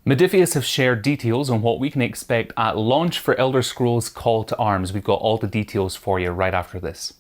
Modiphius have shared details on what we can expect at launch for Elder Scrolls Call to Arms. We've got all the details for you right after this.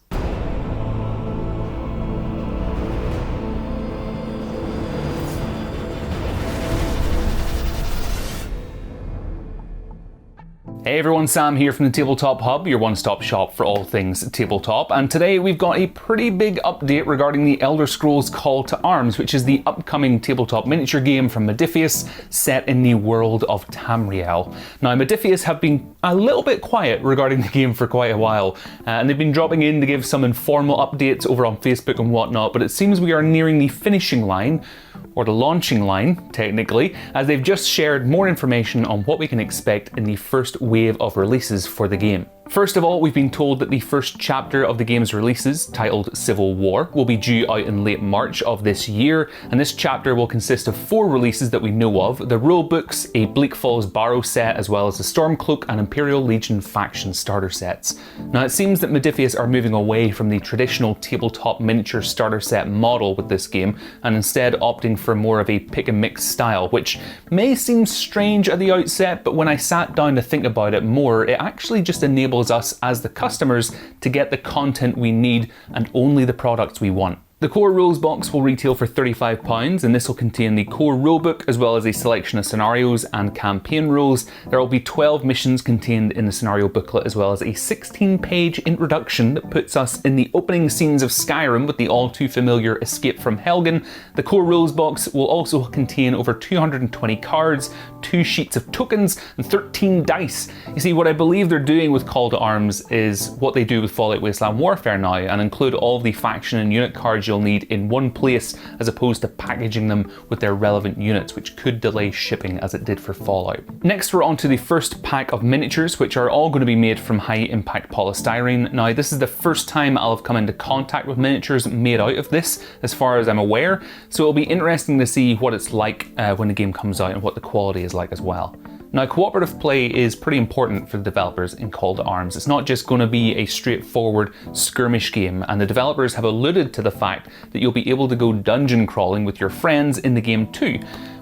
Hey everyone, Sam here from the Tabletop Hub, your one-stop shop for all things tabletop, and today we've got a pretty big update regarding the Elder Scrolls Call to Arms, which is the upcoming tabletop miniature game from Modiphius set in the world of Tamriel. Now, Modiphius have been a little bit quiet regarding the game for quite a while, and they've been dropping in to give some informal updates over on Facebook and whatnot, but it seems we are nearing the finishing line, or the launching line, technically, as they've just shared more information on what we can expect in the first wave of releases for the game. First of all, we've been told that the first chapter of the game's releases, titled Civil War, will be due out in late March of this year, and this chapter will consist of 4 releases that we know of: the rulebooks, a Bleak Falls Barrow set, as well as the Stormcloak and Imperial Legion faction starter sets. Now, it seems that Modiphius are moving away from the traditional tabletop miniature starter set model with this game, and instead opting for more of a pick and mix style, which may seem strange at the outset, but when I sat down to think about it more, it actually just enables us as the customers to get the content we need and only the products we want. The core rules box will retail for £35, and this will contain the core rulebook as well as a selection of scenarios and campaign rules. There will be 12 missions contained in the scenario booklet, as well as a 16-page introduction that puts us in the opening scenes of Skyrim with the all too familiar escape from Helgen. The core rules box will also contain over 220 cards, 2 sheets of tokens, and 13 dice. You see, what I believe they're doing with Call to Arms is what they do with Fallout Wasteland Warfare now, and include all of the faction and unit cards you'll need in one place, as opposed to packaging them with their relevant units, which could delay shipping as it did for Fallout. Next, we're on to the first pack of miniatures, which are all going to be made from high impact polystyrene. Now, this is the first time I'll have come into contact with miniatures made out of this, as far as I'm aware, so it'll be interesting to see what it's like when the game comes out and what the quality is like as well. Now, cooperative play is pretty important for the developers in Call to Arms. It's not just going to be a straightforward skirmish game, and the developers have alluded to the fact that you'll be able to go dungeon crawling with your friends in the game too.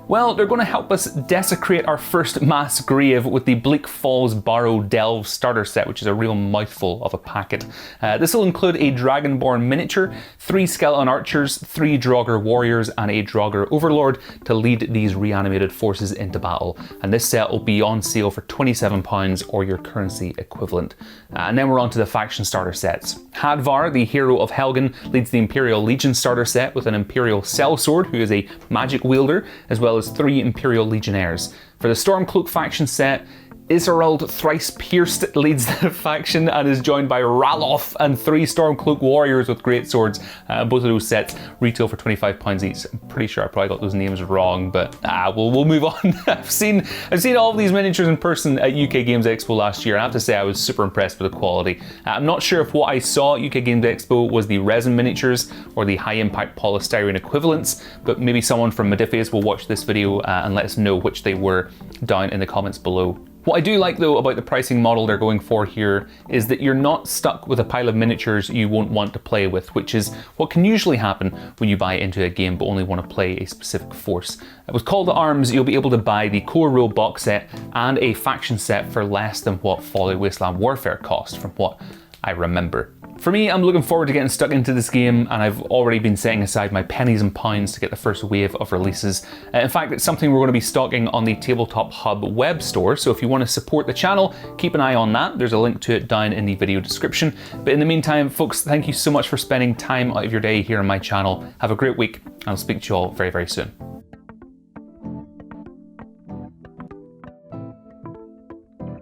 Well, they're going to help us desecrate our first mass grave with the Bleak Falls Barrow Delve starter set, which is a real mouthful of a packet. This will include a Dragonborn miniature, 3 skeleton archers, 3 Draugr warriors, and a Draugr overlord to lead these reanimated forces into battle. And this set will be on sale for £27 or your currency equivalent. And then we're on to the faction starter sets. Hadvar, the hero of Helgen, leads the Imperial Legion starter set with an Imperial Sellsword, who is a magic wielder, as well as 3 Imperial Legionnaires. For the Stormcloak faction set, Iserald Thrice Pierced leads the faction and is joined by Ralof and 3 Stormcloak warriors with great swords. Both of those sets retail for £25 each. I'm pretty sure I probably got those names wrong, but we'll move on. I've seen all of these miniatures in person at UK Games Expo last year, and I have to say I was super impressed with the quality. I'm not sure if what I saw at UK Games Expo was the resin miniatures or the high impact polystyrene equivalents, but maybe someone from Modiphius will watch this video and let us know which they were down in the comments below. What I do like though about the pricing model they're going for here is that you're not stuck with a pile of miniatures you won't want to play with, which is what can usually happen when you buy into a game but only want to play a specific force. With Call to Arms, you'll be able to buy the core rule box set and a faction set for less than what Fallout Wasteland Warfare cost, from what I remember. For me, I'm looking forward to getting stuck into this game, and I've already been setting aside my pennies and pounds to get the first wave of releases. In fact, it's something we're going to be stocking on the Tabletop Hub web store, so if you want to support the channel, keep an eye on that. There's a link to it down in the video description. But in the meantime, folks, thank you so much for spending time out of your day here on my channel. Have a great week, and I'll speak to you all very, very soon.